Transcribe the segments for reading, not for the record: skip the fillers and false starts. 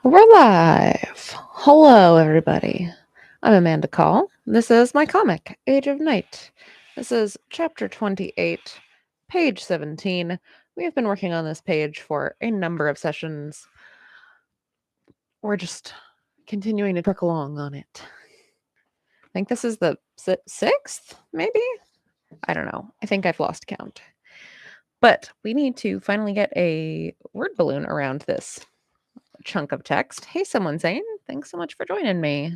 We're live. Hello, everybody. I'm Amanda Call. This is my comic, Age of Night. This is chapter 28, page 17. We have been working on this page for a number of sessions. We're just continuing to truck along on it. I think this is the sixth, maybe? I don't know. I think I've lost count. But we need to finally get a word balloon around this chunk of text. Hey, someone saying, thanks so much for joining me.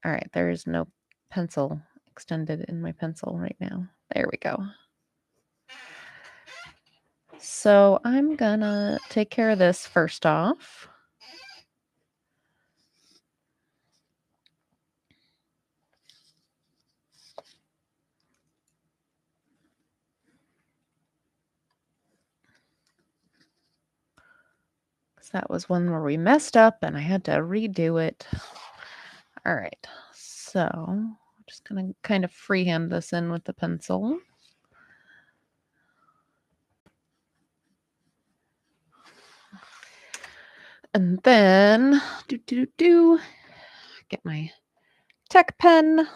All right, there is no pencil extended in my pencil right now. There we go. So I'm gonna take care of this first off. That was one where we messed up and I had to redo it. All right, so I'm just gonna kind of freehand this in with the pencil. And then get my tech pen.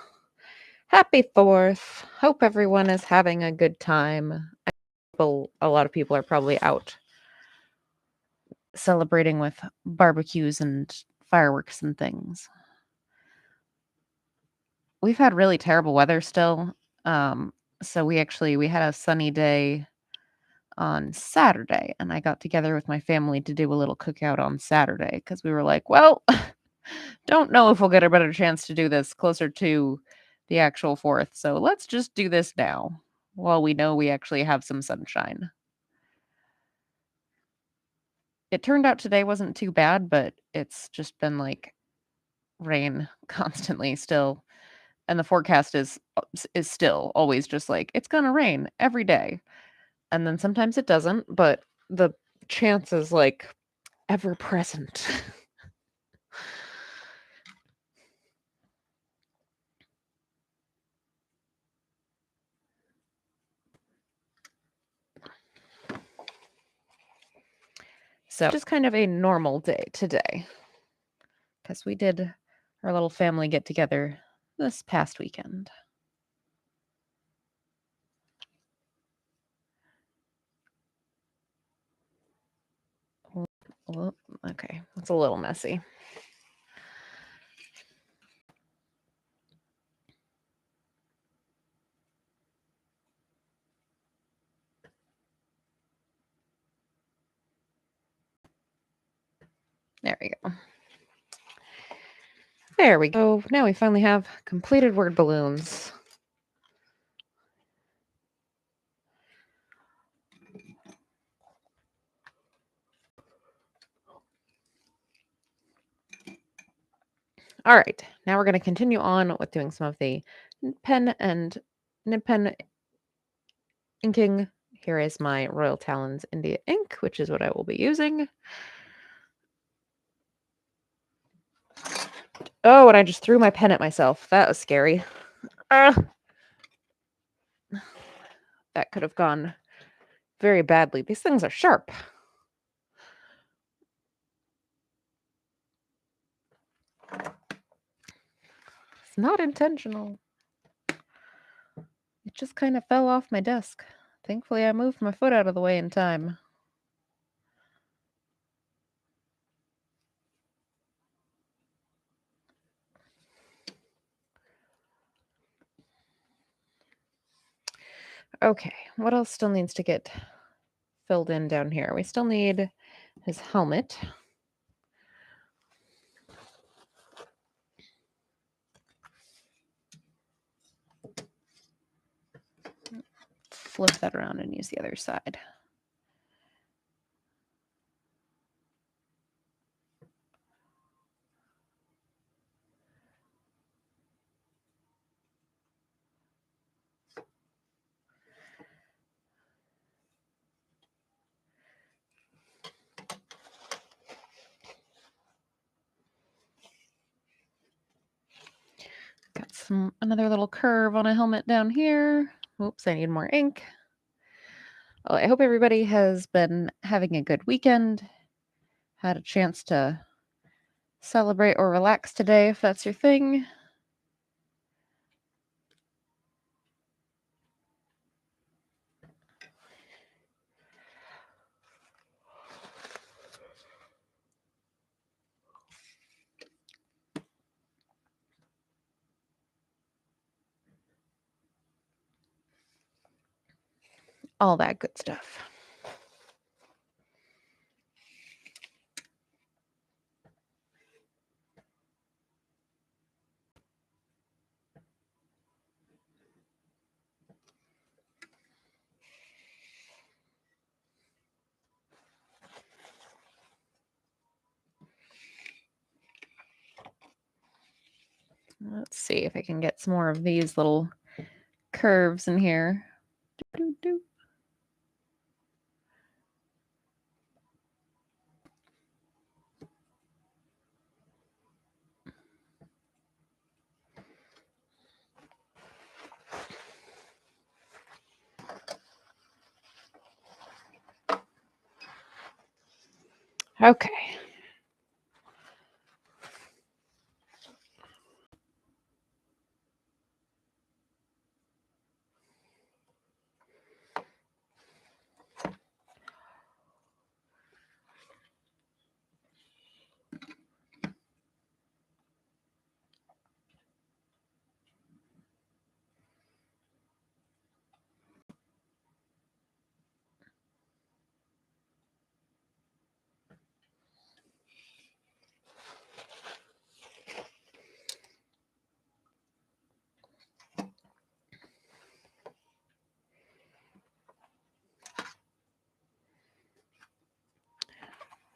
Happy 4th. Hope everyone is having a good time. A lot of people are probably out celebrating with barbecues and fireworks and things. We've had really terrible weather still. So we had a sunny day on Saturday, and I got together with my family to do a little cookout on Saturday because we were like, well, don't know if we'll get a better chance to do this closer to the actual 4th. So let's just do this now while we know we actually have some sunshine. It turned out today wasn't too bad, but it's just been like rain constantly still. And the forecast is still always just like, it's gonna rain every day. And then sometimes it doesn't, but the chance is like ever present. So just kind of a normal day today. Because we did our little family get together this past weekend. Okay, that's a little messy. There we go. There we go. Now we finally have completed word balloons. All right, now we're going to continue on with doing some of the pen and nib pen inking. Here is my Royal Talons India ink, which is what I will be using. Oh, and I just threw my pen at myself. That was scary. That could have gone very badly. These things are sharp. It's not intentional. It just kind of fell off my desk. Thankfully, I moved my foot out of the way in time. Okay, what else still needs to get filled in down here? We still need his helmet. Flip that around and use the other side. Got another little curve on a helmet down here. Oops, I need more ink. Well, I hope everybody has been having a good weekend, had a chance to celebrate or relax today, if that's your thing. All that good stuff. Let's see if I can get some more of these little curves in here. Doo-doo-doo. Okay.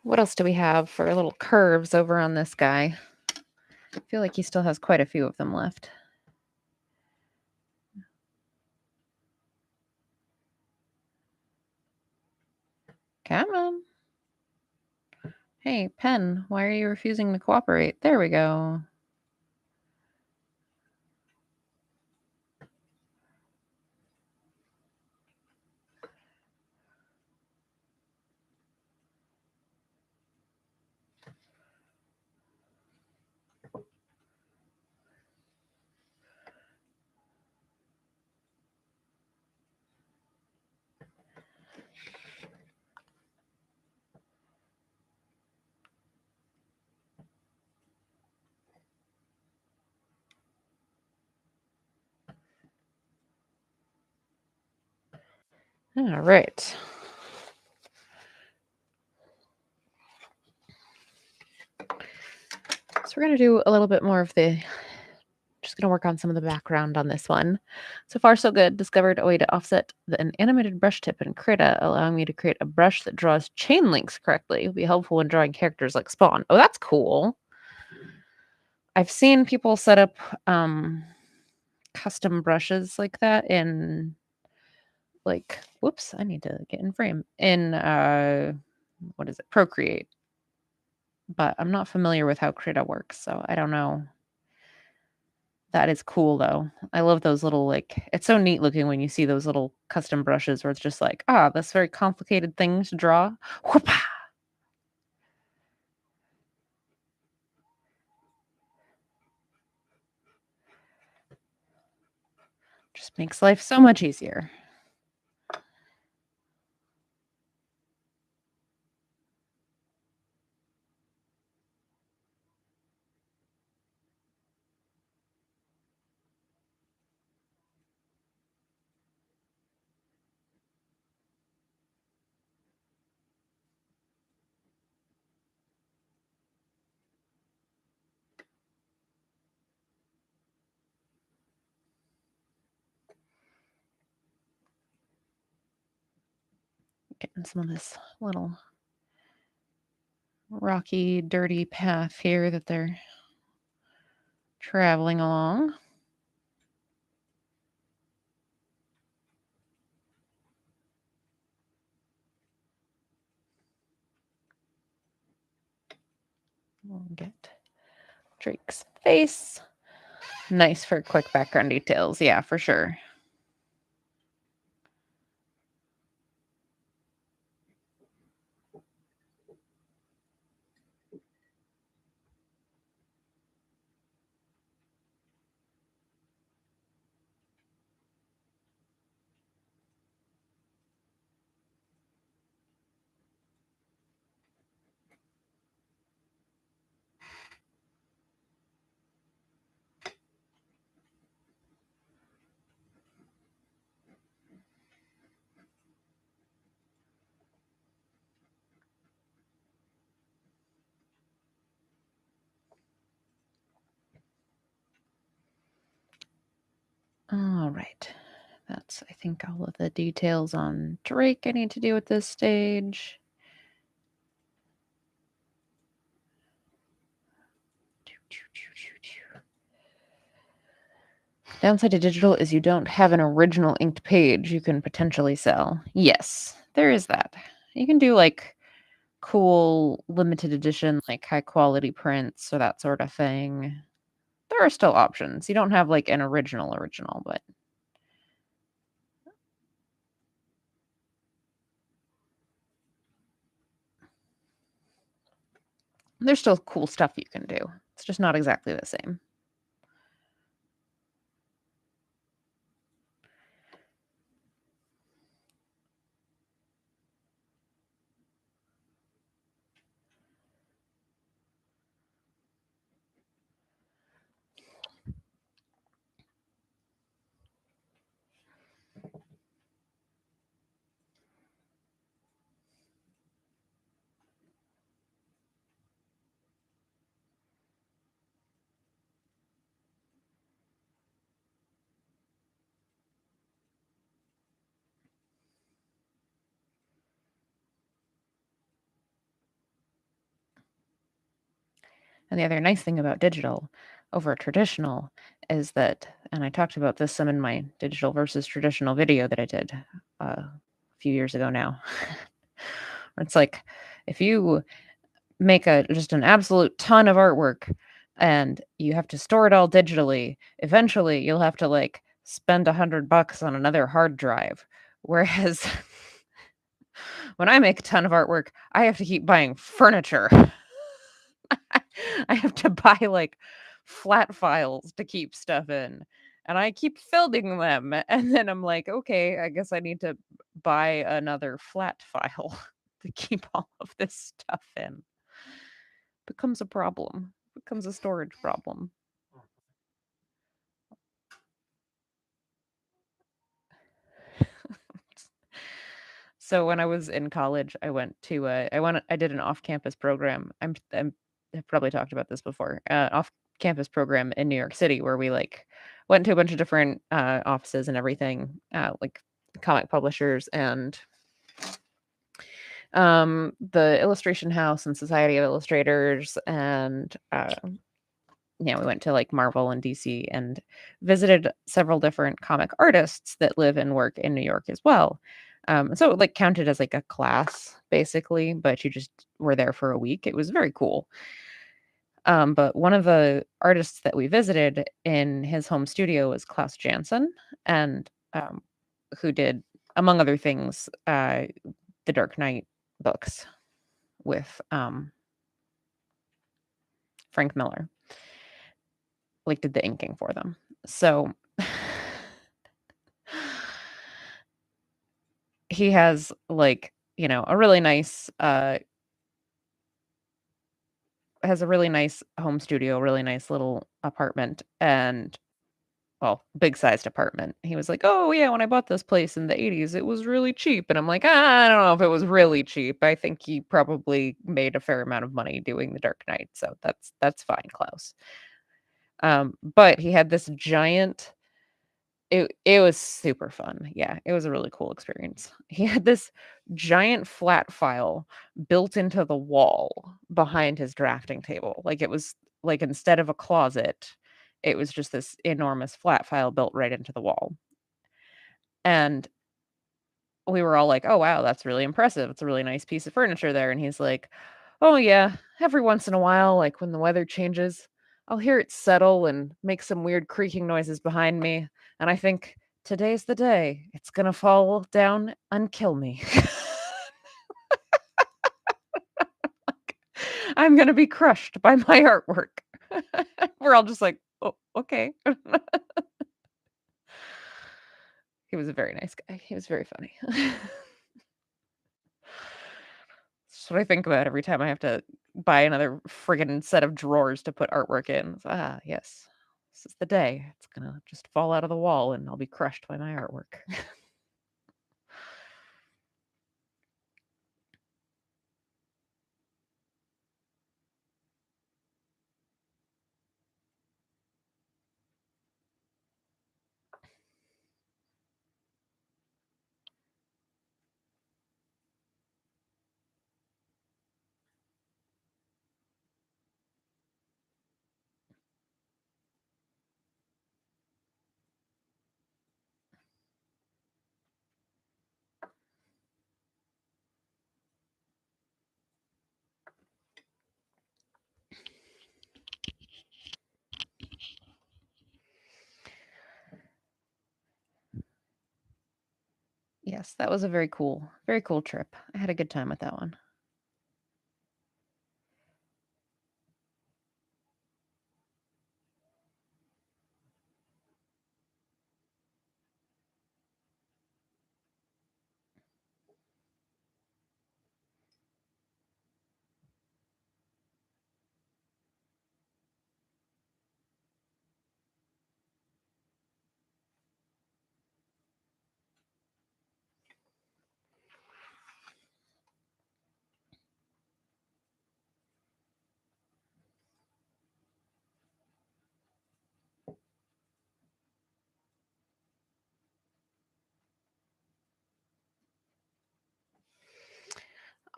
What else do we have for little curves over on this guy? I feel like he still has quite a few of them left. Come on. Hey, pen, why are you refusing to cooperate? There we go. All right. So we're going to do a little bit more of just going to work on some of the background on this one. So far, so good. Discovered a way to offset an animated brush tip in Krita, allowing me to create a brush that draws chain links correctly. It'll be helpful when drawing characters like Spawn. Oh, that's cool. I've seen people set up custom brushes like that in whoops, I need to get in frame in what is it, Procreate, but I'm not familiar with how Krita works, so I don't know. That is cool though. I love those little it's so neat looking when you see those little custom brushes where it's just like, this very complicated thing to draw. Whoop-ah! Just makes life so much easier. Getting some of this little rocky, dirty path here that they're traveling along. We'll get Drake's face. Nice for quick background details. Yeah, for sure. All right. That's, I think, all of the details on Drake I need to do at this stage. Downside to digital is you don't have an original inked page you can potentially sell. Yes, there is that. You can do like cool limited edition, like high quality prints or that sort of thing. There are still options. You don't have like an original, but there's still cool stuff you can do. It's just not exactly the same. And the other nice thing about digital over traditional is that, and I talked about this some in my digital versus traditional video that I did a few years ago now. It's like if you make just an absolute ton of artwork and you have to store it all digitally, eventually you'll have to like spend $100 on another hard drive. Whereas when I make a ton of artwork, I have to keep buying furniture. I have to buy like flat files to keep stuff in. And I keep filming them. And then I'm like, okay, I guess I need to buy another flat file to keep all of this stuff in. Becomes a problem. Becomes a storage problem. So when I was in college, I did an off-campus program. I've probably talked about this before. Off-campus program in New York City where we like went to a bunch of different offices and everything, like comic publishers and the Illustration House and Society of Illustrators and yeah, we went to like Marvel and DC and visited several different comic artists that live and work in New York as well. So it like counted as like a class basically, but you just were there for a week. It was very cool. But one of the artists that we visited in his home studio was Klaus Janson, and who did, among other things, the Dark Knight books with Frank Miller. Like did the inking for them. So he has like, a really nice has a really nice home studio, really nice little apartment and well, big sized apartment. He was like, "Oh yeah, when I bought this place in the 80s, it was really cheap." And I'm like, I don't know if it was really cheap. I think he probably made a fair amount of money doing The Dark Knight. So that's fine, Klaus. But he had this giant. It was super fun. Yeah, it was a really cool experience. He had this giant flat file built into the wall behind his drafting table. Like, it was like, instead of a closet, it was just this enormous flat file built right into the wall. And we were all like, "Oh, wow, that's really impressive. It's a really nice piece of furniture there." And he's like, "Oh, yeah, every once in a while, like, when the weather changes, I'll hear it settle and make some weird creaking noises behind me, and I think, 'Today's the day. It's gonna fall down and kill me.' I'm gonna be crushed by my artwork." We're all just like, "Oh, okay." He was a very nice guy. He was very funny. That's what I think about every time I have to buy another friggin' set of drawers to put artwork in. Yes. This is the day. It's gonna just fall out of the wall and I'll be crushed by my artwork. Yes, that was a very cool trip. I had a good time with that one.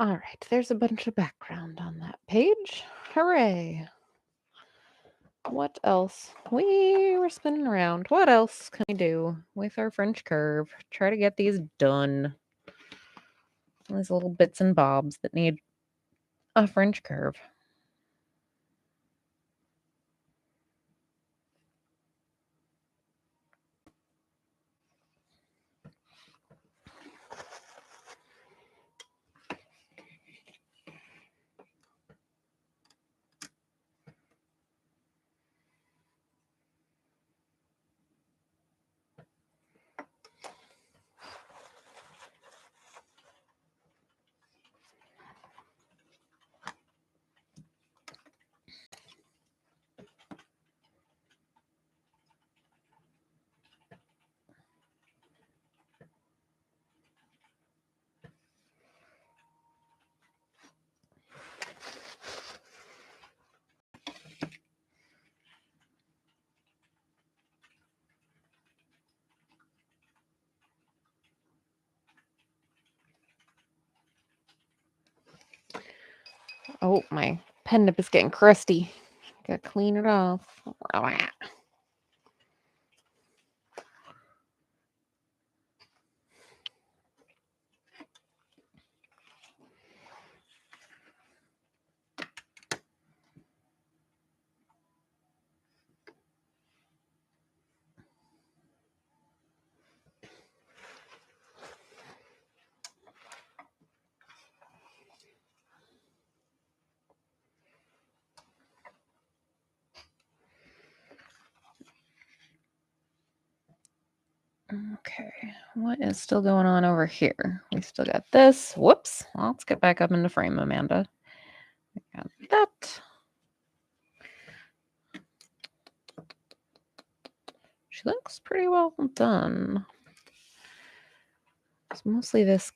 All right, there's a bunch of background on that page. Hooray! What else? We were spinning around. What else can we do with our French curve? Try to get these done. These little bits and bobs that need a French curve. Oh, my pen nib is getting crusty. Gotta clean it off. Okay, what is still going on over here? We still got this. Whoops. Well, let's get back up into frame, Amanda. We got that. She looks pretty well done. It's mostly this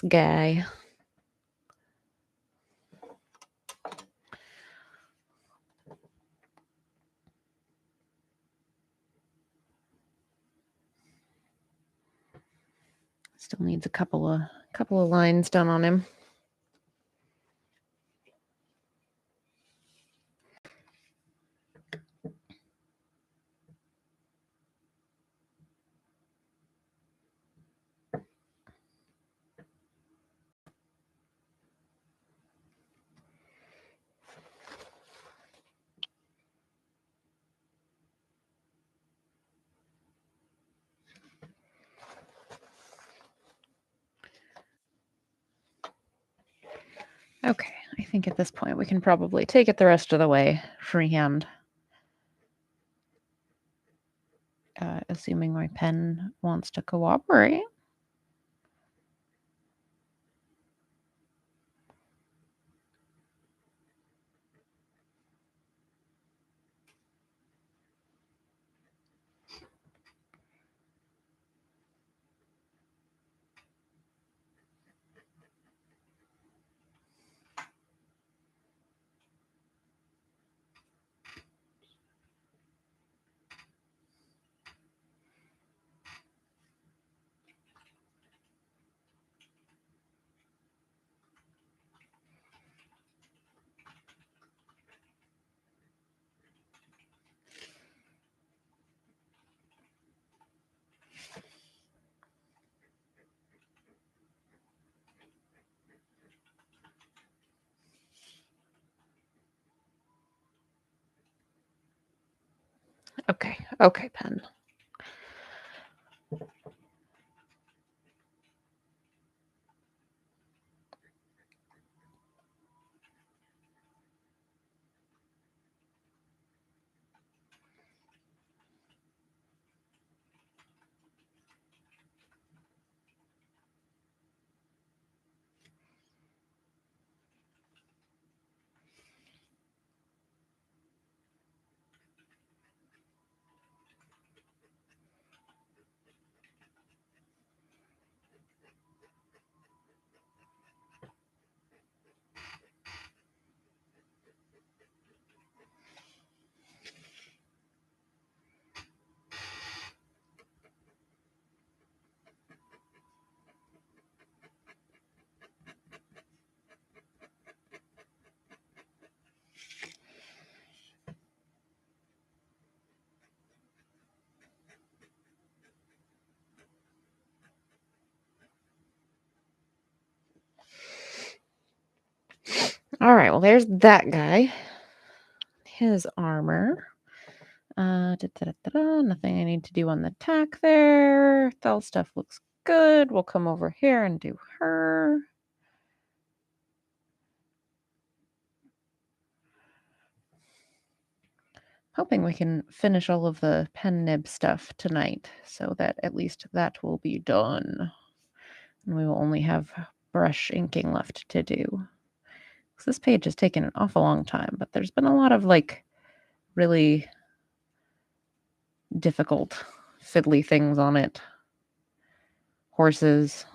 guy. Still needs a couple of lines done on him. Okay, I think at this point we can probably take it the rest of the way freehand. Assuming my pen wants to cooperate. Okay, pen. All right, well, there's that guy. His armor. Nothing I need to do on the attack there. Thel stuff looks good. We'll come over here and do her. Hoping we can finish all of the pen nib stuff tonight so that at least that will be done. And we will only have brush inking left to do. This page has taken an awful long time, but there's been a lot of like really difficult fiddly things on it. Horses,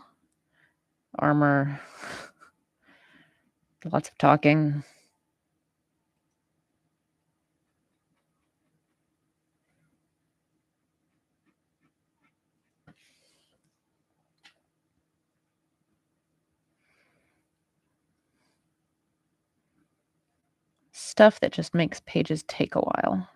armor, lots of talking. Stuff that just makes pages take a while.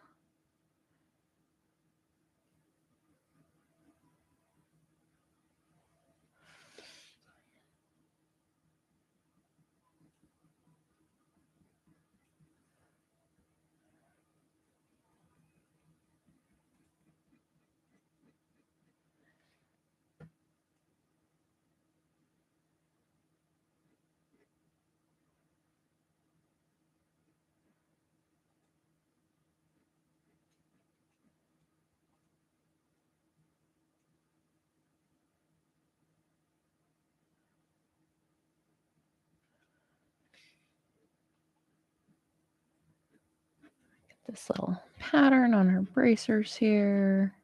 This little pattern on her bracers here.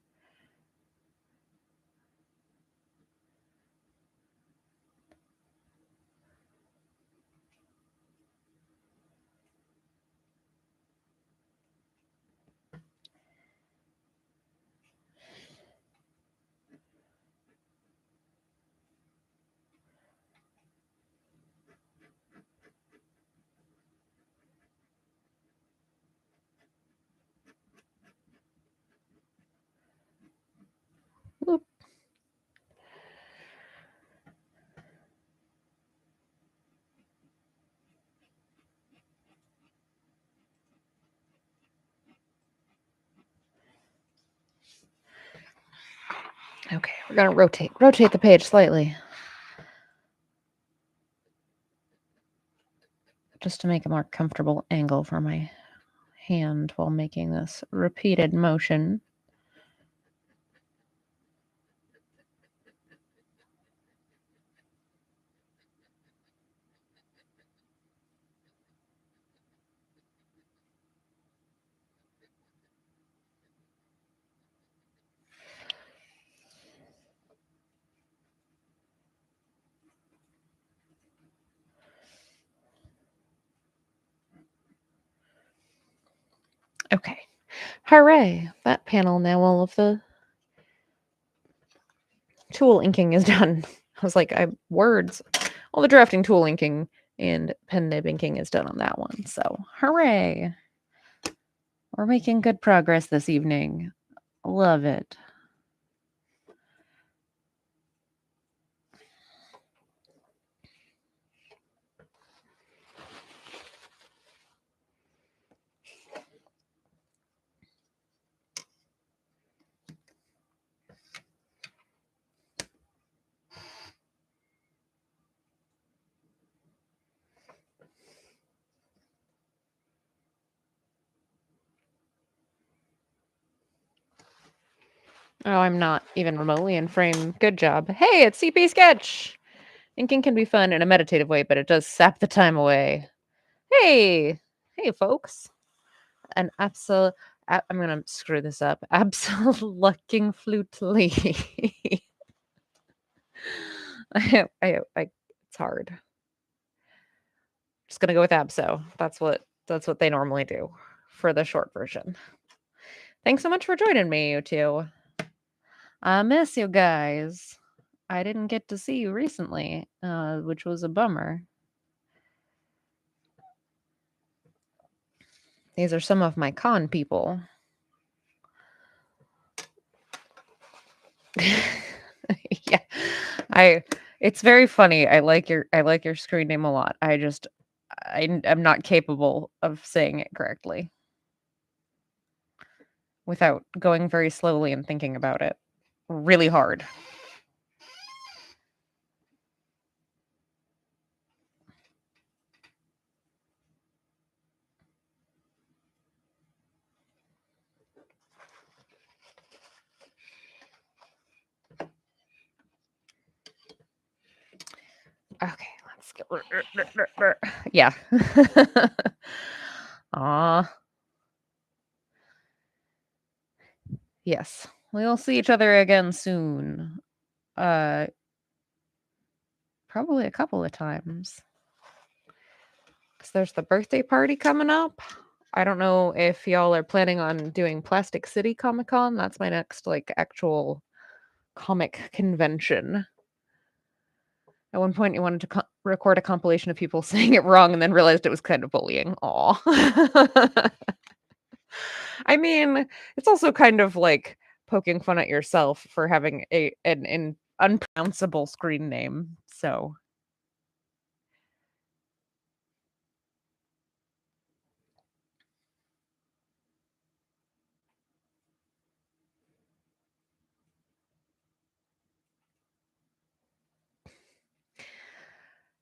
Whoop. Okay, we're gonna rotate the page slightly. Just to make a more comfortable angle for my hand while making this repeated motion. Okay. Hooray! That panel now all of the tool inking is done. I was like, words. All the drafting tool inking and pen nib inking is done on that one. So hooray! We're making good progress this evening. Love it. Oh, I'm not even remotely in frame. Good job. Hey, it's CP Sketch! Inking can be fun in a meditative way, but it does sap the time away. Hey! Hey, folks. An absolute... I'm going to screw this up. Absolucking flutely. It's hard. Just going to go with abso. That's what they normally do for the short version. Thanks so much for joining me, you two. I miss you guys. I didn't get to see you recently, which was a bummer. These are some of my con people. Yeah. It's very funny. I like your screen name a lot. I'm not capable of saying it correctly without going very slowly and thinking about it really hard. Okay, let's get yeah. Aw, yes. We'll see each other again soon. Uh, Probably a couple of times. 'Cause there's the birthday party coming up. I don't know if y'all are planning on doing Plastic City Comic Con. That's my next, like, actual comic convention. At one point, you wanted to record a compilation of people saying it wrong and then realized it was kind of bullying. Aw. I mean, it's also kind of like poking fun at yourself for having an unpronounceable screen name. So,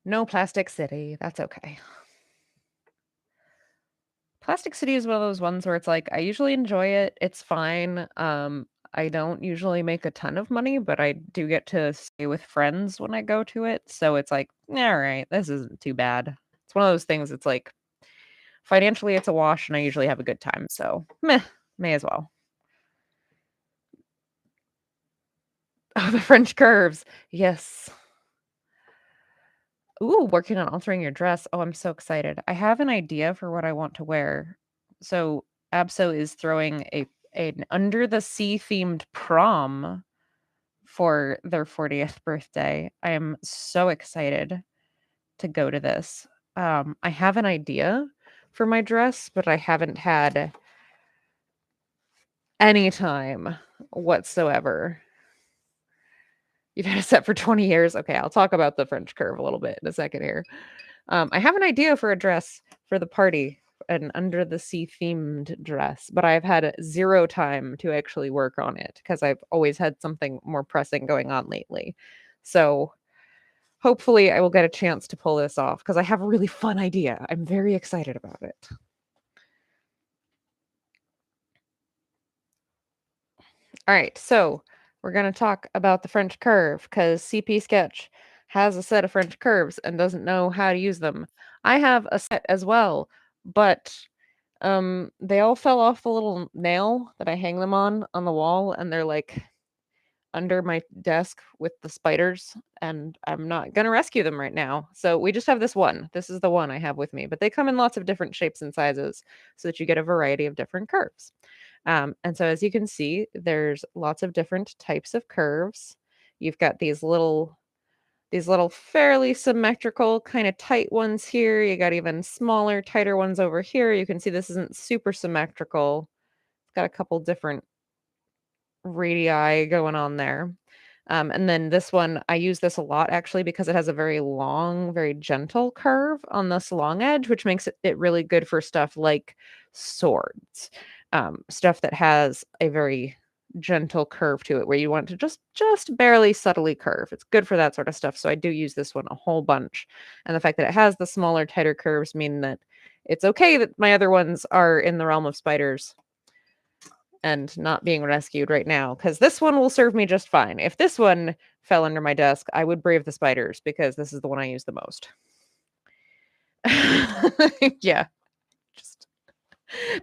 no Plastic City. That's okay. Plastic City is one of those ones where it's like I usually enjoy it. It's fine. I don't usually make a ton of money, but I do get to stay with friends when I go to it. So it's like, all right, this isn't too bad. It's one of those things. It's like financially, it's a wash, and I usually have a good time. So, meh, may as well. Oh, the French curves. Yes. Ooh, working on altering your dress. Oh, I'm so excited. I have an idea for what I want to wear. So, Abso is throwing an under the sea themed prom for their 40th birthday. I am so excited to go to this. I have an idea for my dress, but I haven't had any time whatsoever. You've had a set for 20 years. Okay, I'll talk about the French curve a little bit in a second here. I have an idea for a dress for the party, an under the sea themed dress, but I've had zero time to actually work on it because I've always had something more pressing going on lately. So hopefully I will get a chance to pull this off because I have a really fun idea. I'm very excited about it. All right, so we're going to talk about the French curve because CP Sketch has a set of French curves and doesn't know how to use them. I have a set as well, but they all fell off the little nail that I hang them on the wall, and they're like under my desk with the spiders, and I'm not gonna rescue them right now. So we just have this one. This is the one I have with me, but they come in lots of different shapes and sizes so that you get a variety of different curves. And so as you can see, there's lots of different types of curves. You've got these little fairly symmetrical kind of tight ones here. You got even smaller, tighter ones over here. You can see this isn't super symmetrical. It's got a couple different radii going on there. And then this one, I use this a lot actually because it has a very long, very gentle curve on this long edge, which makes it really good for stuff like swords, stuff that has a very gentle curve to it where you want to just barely subtly curve. It's good for that sort of stuff. So I do use this one a whole bunch. And the fact that it has the smaller, tighter curves mean that it's okay that my other ones are in the realm of spiders and not being rescued right now because this one will serve me just fine. If this one fell under my desk, I would brave the spiders because this is the one I use the most. Yeah, just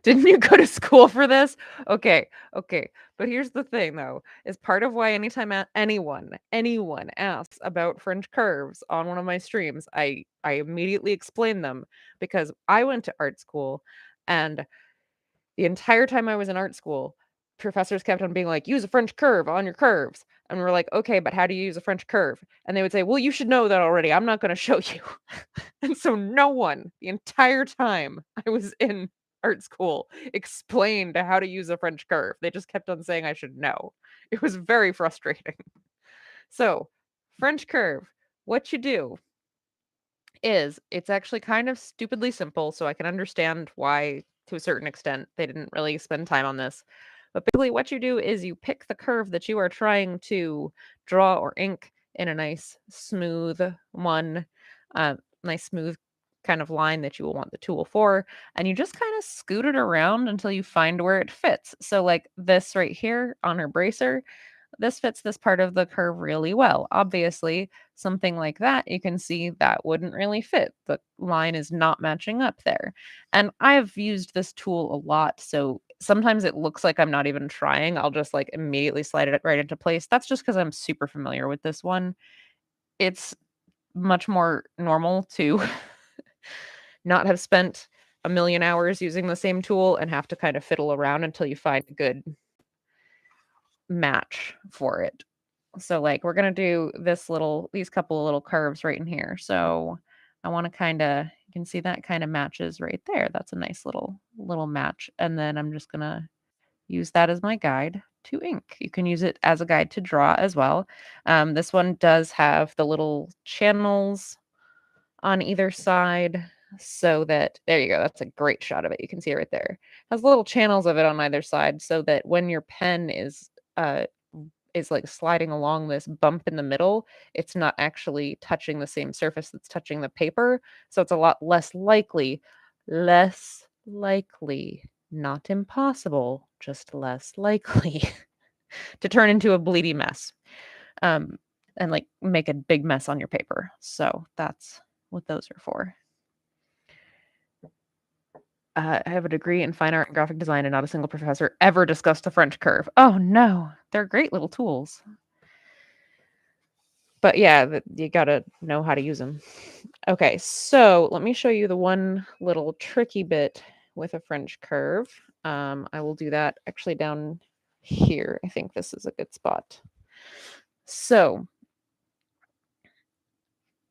didn't you go to school for this? Okay, okay. But here's the thing though, is part of why anytime anyone asks about French curves on one of my streams, I immediately explain them because I went to art school and the entire time I was in art school, professors kept on being like, "Use a French curve on your curves." And we're like, "Okay, but how do you use a French curve?" And they would say, "Well, you should know that already. I'm not gonna show you." And so no one, the entire time I was in art school, explained how to use a French curve. They just kept on saying I should know. It was very frustrating. So, French curve, what you do It's actually kind of stupidly simple, so I can understand why, to a certain extent, they didn't really spend time on this. But basically, what you do is you pick the curve that you are trying to draw or ink in a nice smooth one, uh, nice smooth kind of line that you will want the tool for, and you just kind of scoot it around until you find where it fits. So, like this right here on her bracer, this fits this part of the curve really well. Obviously, something like that, you can see that wouldn't really fit. The line is not matching up there. And I've used this tool a lot, so sometimes it looks like I'm not even trying. I'll just like immediately slide it right into place. That's just because I'm super familiar with this one. It's much more normal to not have spent a million hours using the same tool and have to kind of fiddle around until you find a good match for it. So, like, we're gonna do these couple of little curves right in here. So I want to you can see that kind of matches right there. That's a nice little match. And then I'm just gonna use that as my guide to ink. You can use it as a guide to draw as well. This one does have the little channels on either side, so that there you go. That's a great shot of it. You can see it right there. Has little channels of it on either side, so that when your pen uh is like sliding along this bump in the middle, it's not actually touching the same surface that's touching the paper. So it's a lot less likely, not impossible, just less likely to turn into a bleedy mess. Um, and like make a big mess on your paper. So that's what those are for. I have a degree in fine art and graphic design, and not a single professor ever discussed the French curve. Oh no, they're great little tools. But yeah, you gotta know how to use them. Okay, so let me show you the one little tricky bit with a French curve. I will do that actually down here. I think this is a good spot. So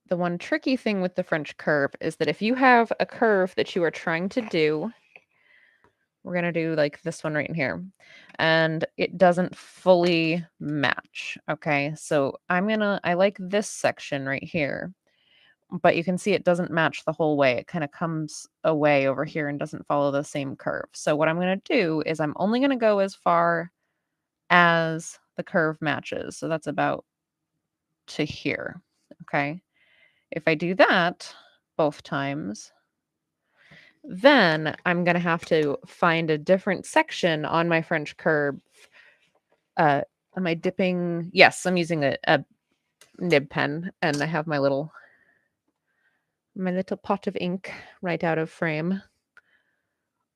the one tricky thing with the French curve is that if you have a curve that you are trying to do, we're going to do like this one right in here, and it doesn't fully match. Okay, so I like this section right here, but you can see it doesn't match the whole way. It kind of comes away over here and doesn't follow the same curve. So what I'm going to do is I'm only going to go as far as the curve matches. So that's about to here. Okay. If I do that both times, then I'm going to have to find a different section on my French curve. Am I dipping? Yes, I'm using a nib pen, and I have my little pot of ink right out of frame.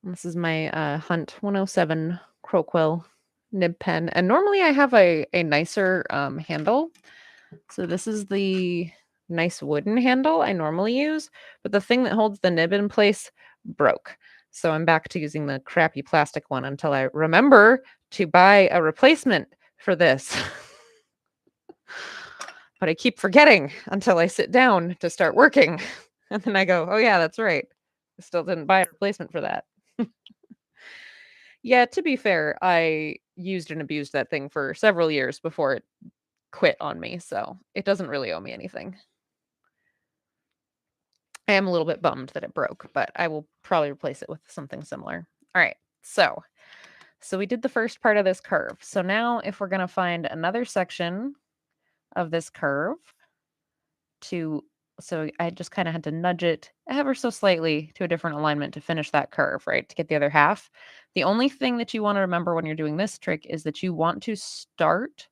This is my Hunt 107 Crowquill nib pen, and normally I have a nicer handle. So this is the nice wooden handle I normally use, but the thing that holds the nib in place broke. So I'm back to using the crappy plastic one until I remember to buy a replacement for this. But I keep forgetting until I sit down to start working. And then I go, oh yeah, that's right. I still didn't buy a replacement for that. Yeah, to be fair, I used and abused that thing for several years before it quit on me, so it doesn't really owe me anything. I am a little bit bummed that it broke, but I will probably replace it with something similar. All right, so we did the first part of this curve. So now if we're going to find another section of this curve so I just kind of had to nudge it ever so slightly to a different alignment to finish that curve, right? To get the other half. The only thing that you want to remember when you're doing this trick is that you want to start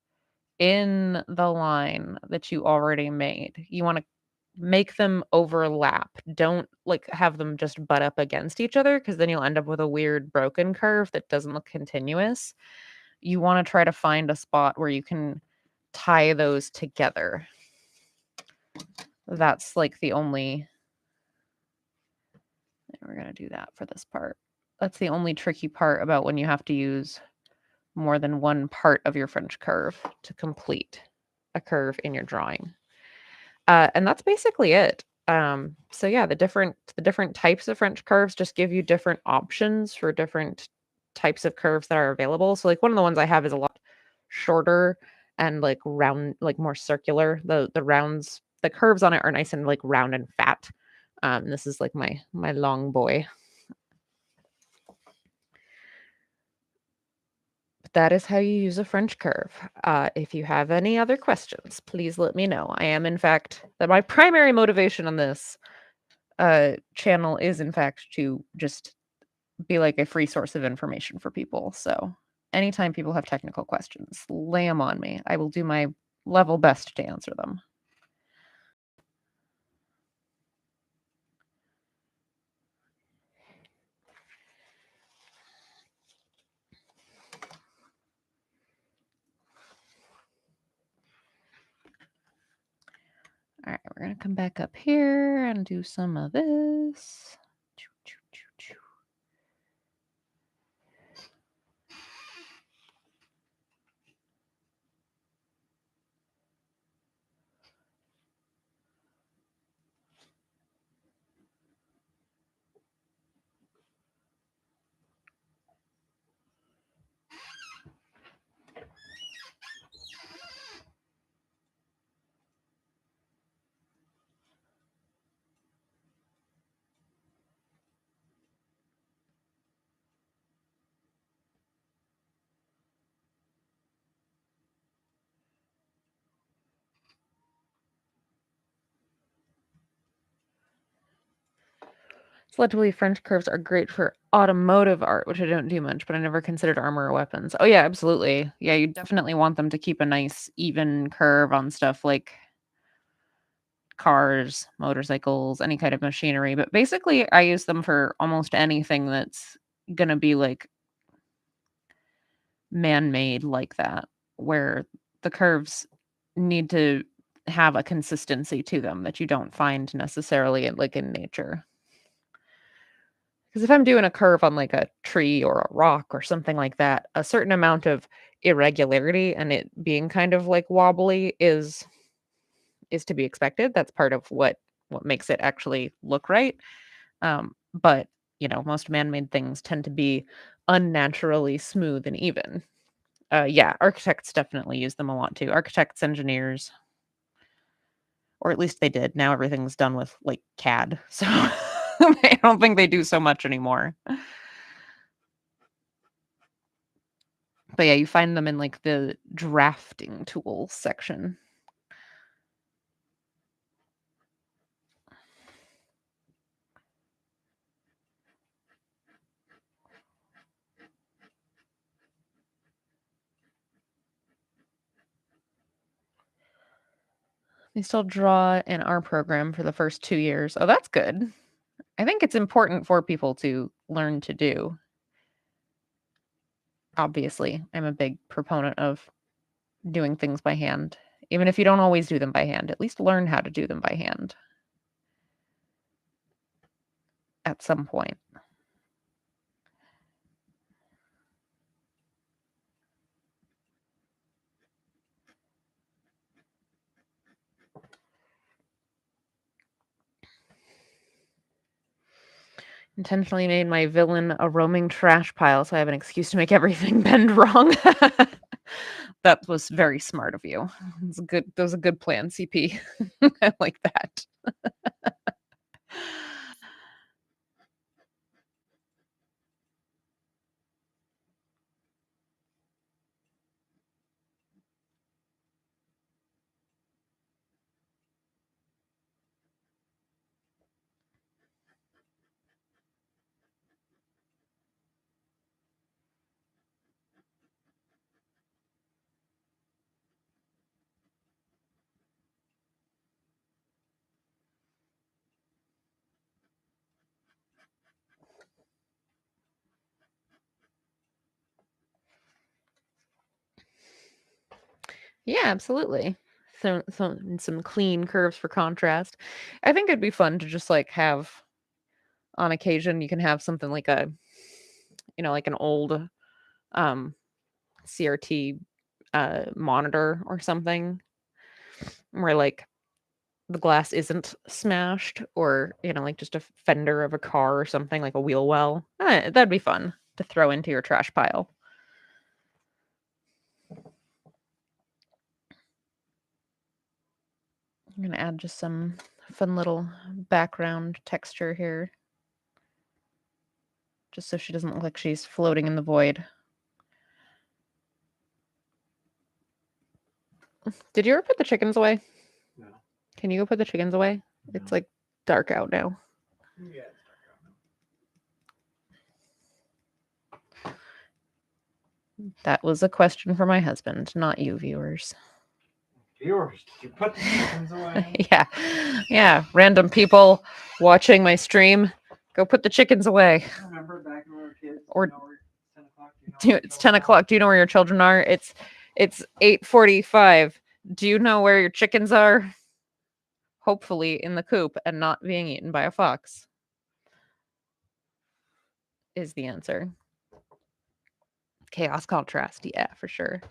in the line that you already made. You want to make them overlap. Don't like have them just butt up against each other, because then you'll end up with a weird broken curve that doesn't look continuous. You want to try to find a spot where you can tie those together. That's like the only, we're going to do that for this part. That's the only tricky part about when you have to use more than one part of your French curve to complete a curve in your drawing. And that's basically it. So yeah, the different types of French curves just give you different options for different types of curves that are available. So like one of the ones I have is a lot shorter and like round, like more circular. The rounds the curves on it are nice and like round and fat. This is like my long boy. But that is how you use a French curve. If you have any other questions, please let me know. I am, in fact, that my primary motivation on this channel is, in fact, to just be like a free source of information for people. So anytime people have technical questions, lay them on me. I will do my level best to answer them. All right, we're going to come back up here and do some of this. Selectively, French curves are great for automotive art, which I don't do much, but I never considered armor or weapons. Oh, yeah, absolutely. Yeah, you definitely want them to keep a nice, even curve on stuff like cars, motorcycles, any kind of machinery. But basically, I use them for almost anything that's going to be like man-made like that, where the curves need to have a consistency to them that you don't find necessarily in nature. Because if I'm doing a curve on like a tree or a rock or something like that, a certain amount of irregularity and it being kind of like wobbly is to be expected. That's part of what makes it actually look right. But most man-made things tend to be unnaturally smooth and even. Yeah, architects definitely use them a lot too. Architects, engineers, or at least they did. Now everything's done with like CAD, so I don't think they do so much anymore. But yeah, you find them in like the drafting tools section. They still draw in our program for the first 2 years. Oh, that's good. I think it's important for people to learn to do. Obviously, I'm a big proponent of doing things by hand. Even if you don't always do them by hand, at least learn how to do them by hand at some point. Intentionally made my villain a roaming trash pile, so I have an excuse to make everything bend wrong. That was very smart of you. It's a good that was a good plan, CP. I like that. Yeah, absolutely. So some clean curves for contrast. I think it'd be fun to just like have on occasion you can have something like like an old um CRT monitor or something where like the glass isn't smashed or like just a fender of a car or something like a wheel well. That'd be fun to throw into your trash pile. I'm going to add just some fun little background texture here, just so she doesn't look like she's floating in the void. Did you ever put the chickens away? No. Can you go put the chickens away? No. It's like dark out now. Yeah. That was a question for my husband, not you, viewers. Viewers, did you put the chickens away? Yeah. Random people watching my stream, go put the chickens away. Remember back when we were kids? Or 10 o'clock. It's 10 o'clock. Do you know where your children are? It's 8:45. Do you know where your chickens are? Hopefully in the coop and not being eaten by a fox is the answer. Chaos contrast, yeah, for sure.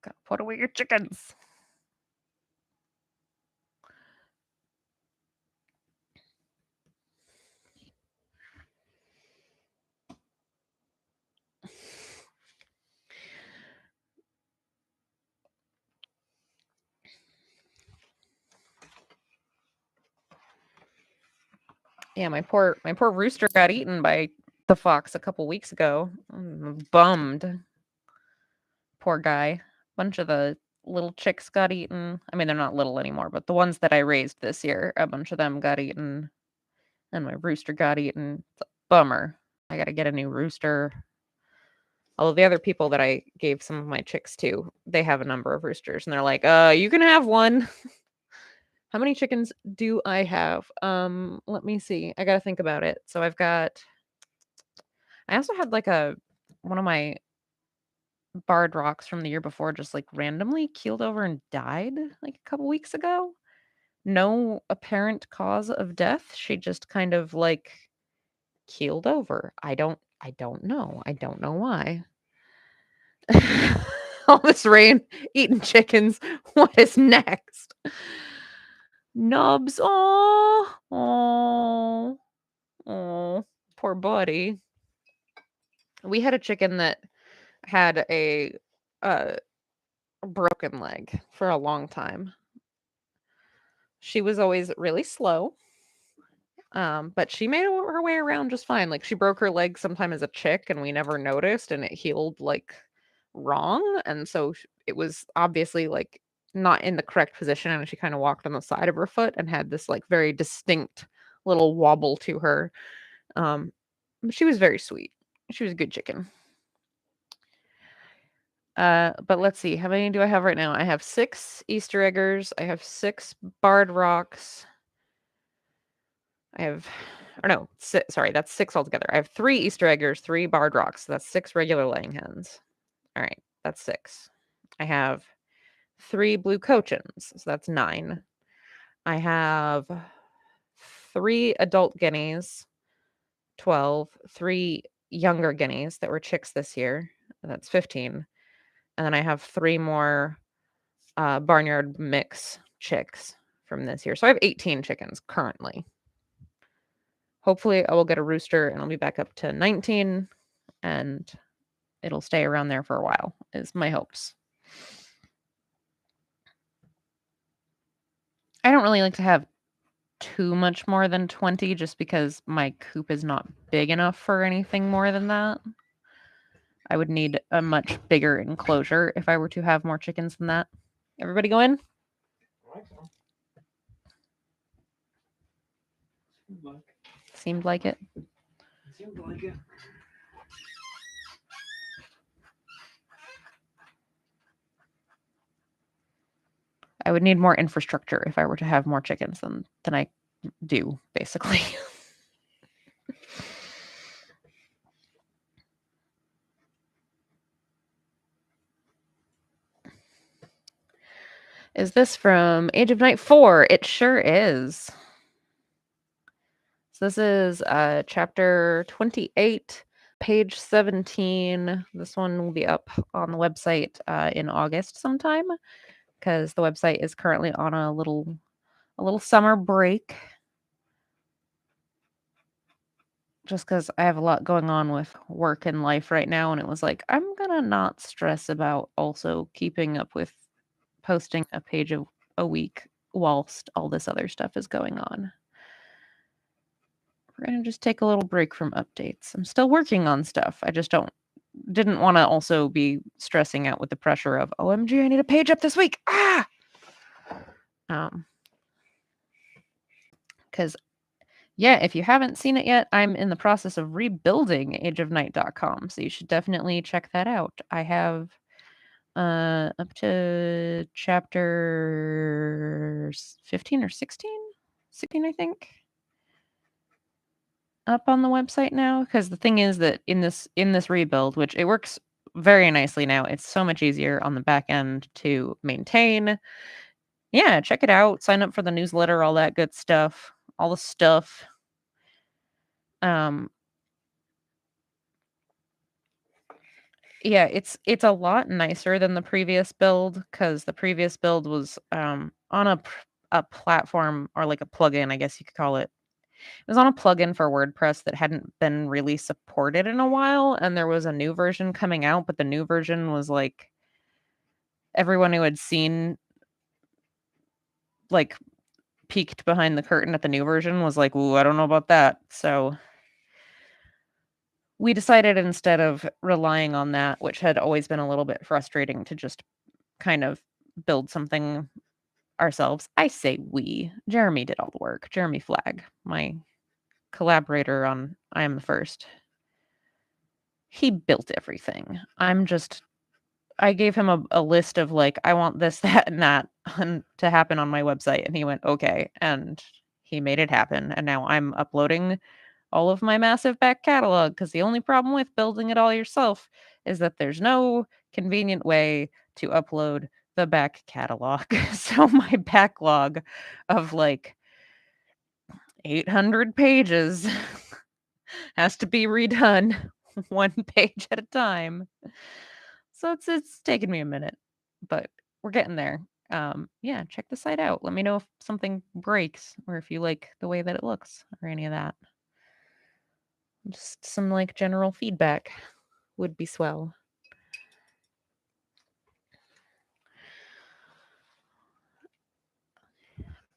Gotta put away your chickens. Yeah, my poor rooster got eaten by the fox a couple weeks ago. I'm bummed. Poor guy. Bunch of the little chicks got eaten. I mean, they're not little anymore, but the ones that I raised this year, a bunch of them got eaten. And my rooster got eaten. It's a bummer. I got to get a new rooster. Although the other people that I gave some of my chicks to, they have a number of roosters, and they're like, you can have one." How many chickens do I have? Let me see. I got to think about it. So I also had like one of my barred rocks from the year before just like randomly keeled over and died like a couple weeks ago. No apparent cause of death. She just kind of like keeled over. I don't know. I don't know why. All this rain, eating chickens. What is next? Nubs. Oh, poor buddy. We had a chicken that had a broken leg for a long time. She was always really slow, but she made her way around just fine. Like she broke her leg sometime as a chick, and we never noticed, and it healed like wrong, and so it was obviously like not in the correct position, and she kind of walked on the side of her foot and had this like very distinct little wobble to her. But she was very sweet. She was a good chicken. But let's see. How many do I have right now? I have 6 Easter eggers. I have 6 barred rocks. I have, or no, sorry, that's 6 altogether. I have 3 Easter eggers, 3 barred rocks. So that's 6 regular laying hens. All right, that's 6. I have 3 blue cochins, so that's 9. I have 3 adult guineas, 12, 3 younger guineas that were chicks this year. That's 15. And then I have 3 more barnyard mix chicks from this year. So I have 18 chickens currently. Hopefully I will get a rooster and I'll be back up to 19 and it'll stay around there for a while is my hopes. I don't really like to have too much more than 20 just because my coop is not big enough for anything more than that. I would need a much bigger enclosure if I were to have more chickens than that. Everybody go in? Seemed like it. Seemed like it. I would need more infrastructure if I were to have more chickens than I do, basically. Is this from Age of Night 4? It sure is. So this is chapter 28, page 17. This one will be up on the website in August sometime because the website is currently on a little summer break. just because I have a lot going on with work and life right now, and it was like, I'm gonna not stress about also keeping up with posting a page a week whilst all this other stuff is going on. We're gonna just take a little break from updates. I'm still working on stuff. I just didn't want to also be stressing out with the pressure of OMG, I need a page up this week. Because yeah, if you haven't seen it yet, I'm in the process of rebuilding ageofnight.com, so you should definitely check that out. I have up to chapter 15 or 16, I think, up on the website now. Because the thing is that in this rebuild, which it works very nicely now, it's so much easier on the back end to maintain. Yeah, check it out. Sign up for the newsletter, all that good stuff, all the stuff. Yeah, it's a lot nicer than the previous build, because the previous build was on a platform, or like a plugin, I guess you could call it. It was on a plugin for WordPress that hadn't been really supported in a while, and there was a new version coming out, but the new version was like everyone who had seen, like, peeked behind the curtain at the new version was like, "Ooh, I don't know about that." So we decided, instead of relying on that, which had always been a little bit frustrating, to just kind of build something ourselves. I say we. Jeremy did all the work. Jeremy Flagg, my collaborator on I Am the First. He built everything. I gave him a list of, like, I want this, that, and that to happen on my website, and he went, okay, and he made it happen, and now I'm uploading all of my massive back catalog, because the only problem with building it all yourself is that there's no convenient way to upload the back catalog. So my backlog of like 800 pages has to be redone one page at a time. So it's taken me a minute, but we're getting there. Yeah, check the site out. Let me know if something breaks, or if you like the way that it looks, or any of that. Just some like general feedback would be swell.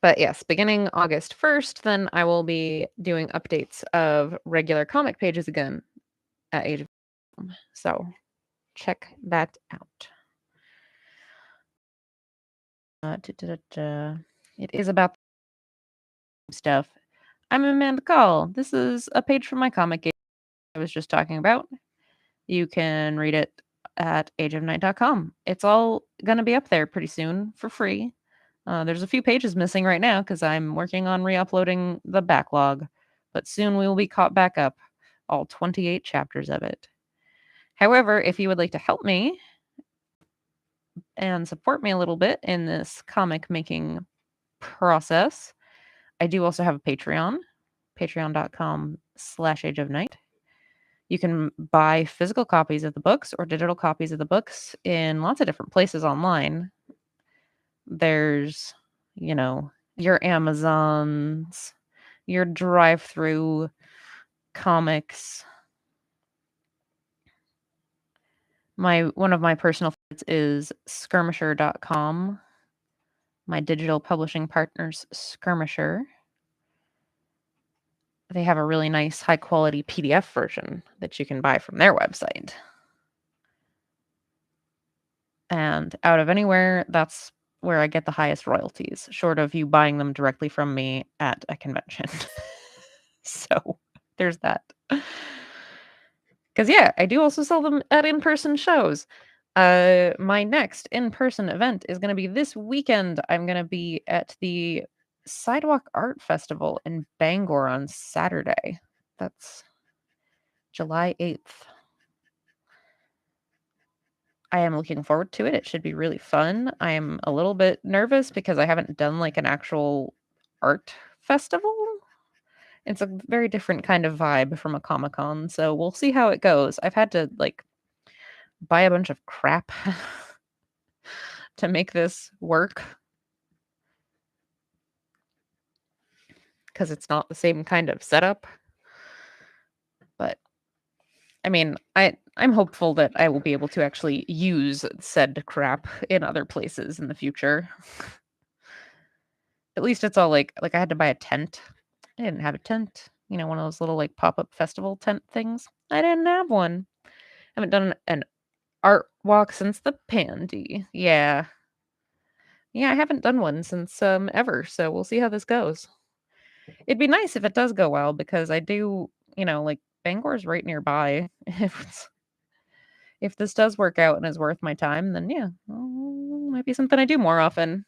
But yes, beginning August 1st, then I will be doing updates of regular comic pages again at Age of Night. So check that out. It is about stuff. I'm Amanda Call. This is a page from my comic I was just talking about. You can read it at ageofnight.com. It's all going to be up there pretty soon for free. There's a few pages missing right now because I'm working on re-uploading the backlog, but soon we will be caught back up, all 28 chapters of it. However, if you would like to help me and support me a little bit in this comic making process, I do also have a Patreon, patreon.com/ageofnight. You can buy physical copies of the books or digital copies of the books in lots of different places online. There's, your Amazons, your drive-through comics. One of my personal favorites is skirmisher.com. My digital publishing partner's Skirmisher. They have a really nice high quality PDF version that you can buy from their website. And out of anywhere, that's where I get the highest royalties, short of you buying them directly from me at a convention. So there's that. Because, yeah, I do also sell them at in-person shows. My next in-person event is going to be this weekend. I'm going to be at the Sidewalk Art Festival in Bangor on Saturday. That's July 8th. I am looking forward to it. It should be really fun. I am a little bit nervous because I haven't done like an actual art festival. It's a very different kind of vibe from a Comic-Con, so we'll see how it goes. I've had to like buy a bunch of crap to make this work because it's not the same kind of setup. But I mean, I'm hopeful that I will be able to actually use said crap in other places in the future. At least it's all I had to buy a tent. I didn't have a tent. You know, one of those little like pop-up festival tent things. I didn't have one. Haven't done an art walk since the pandy. Yeah. Yeah, I haven't done one since ever, so we'll see how this goes. It'd be nice if it does go well because I do, like Bangor's right nearby. If this does work out and is worth my time, then yeah, might be something I do more often.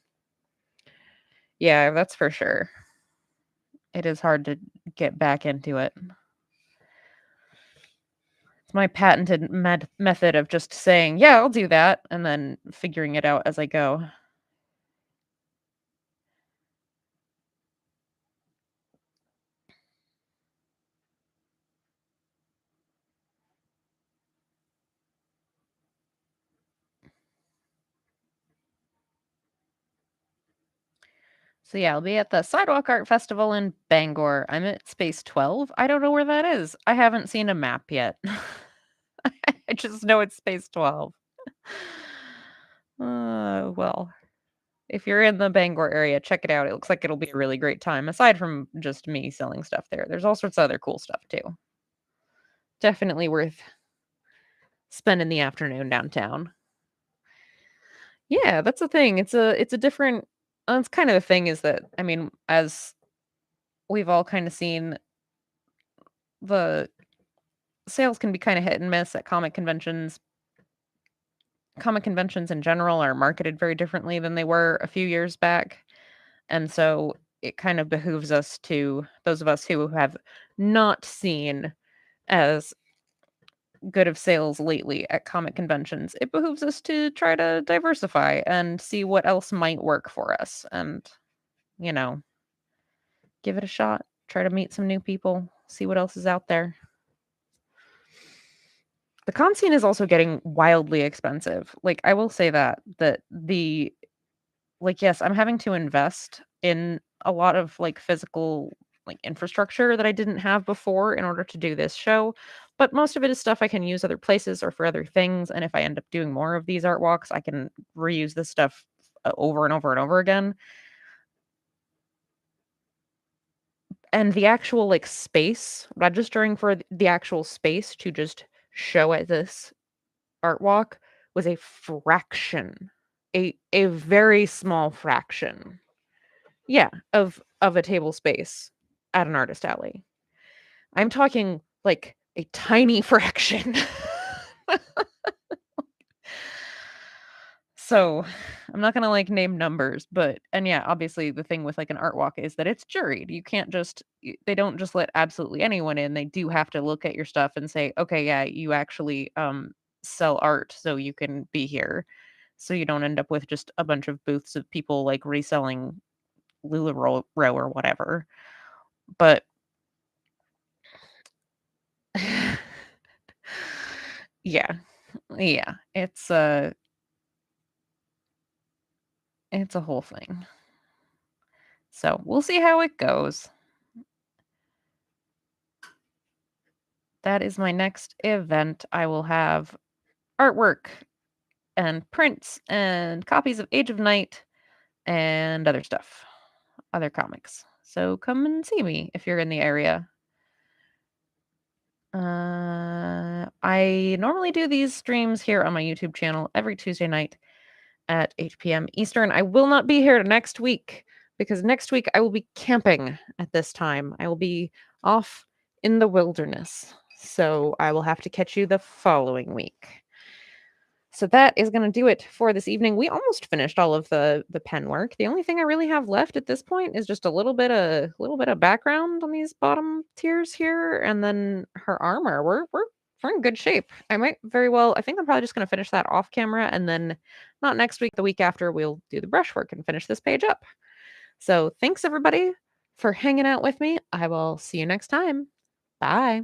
Yeah, that's for sure. It is hard to get back into it. It's my patented method of just saying, "Yeah, I'll do that," and then figuring it out as I go. So yeah, I'll be at the Sidewalk Art Festival in Bangor. I'm at Space 12. I don't know where that is. I haven't seen a map yet. I just know it's Space 12. Well, if you're in the Bangor area, check it out. It looks like it'll be a really great time, aside from just me selling stuff there. There's all sorts of other cool stuff too. Definitely worth spending the afternoon downtown. Yeah, that's the thing. It's a different it's kind of the thing is that I mean, as we've all kind of seen, the sales can be kind of hit and miss at comic conventions. Comic conventions in general are marketed very differently than they were a few years back. And so it kind of behooves us to those of us who have not seen as good of sales lately at comic conventions, it behooves us to try to diversify and see what else might work for us and, you know, give it a shot, try to meet some new people, see what else is out there. The con scene is also getting wildly expensive. Like I will say that the yes, I'm having to invest in a lot of like physical like infrastructure that I didn't have before in order to do this show. But most of it is stuff I can use other places or for other things. And if I end up doing more of these art walks, I can reuse this stuff over and over and over again. And the actual like space, registering for the actual space to just show at this art walk was a fraction, a very small fraction. Yeah, of a table space at an artist alley. I'm talking like a tiny fraction. So, I'm not gonna like name numbers, but and yeah, obviously the thing with like an art walk is that it's juried. You can't just they don't just let absolutely anyone in. They do have to look at your stuff and say, "Okay, yeah, you actually sell art, so you can be here." So you don't end up with just a bunch of booths of people like reselling Row or whatever. But yeah. Yeah, it's a whole thing. So, we'll see how it goes. That is my next event. I will have artwork and prints and copies of Age of Night and other stuff, other comics. So come and see me if you're in the area. I normally do these streams here on my YouTube channel every Tuesday night at 8 p.m. Eastern. I will not be here next week because next week I will be camping at this time. I will be off in the wilderness. So I will have to catch you the following week. So that is going to do it for this evening. We almost finished all of the pen work. The only thing I really have left at this point is just a little bit of background on these bottom tiers here, and then her armor. We're in good shape. I might very well. I think I'm probably just going to finish that off camera, and then not next week, the week after, we'll do the brushwork and finish this page up. So thanks everybody for hanging out with me. I will see you next time. Bye.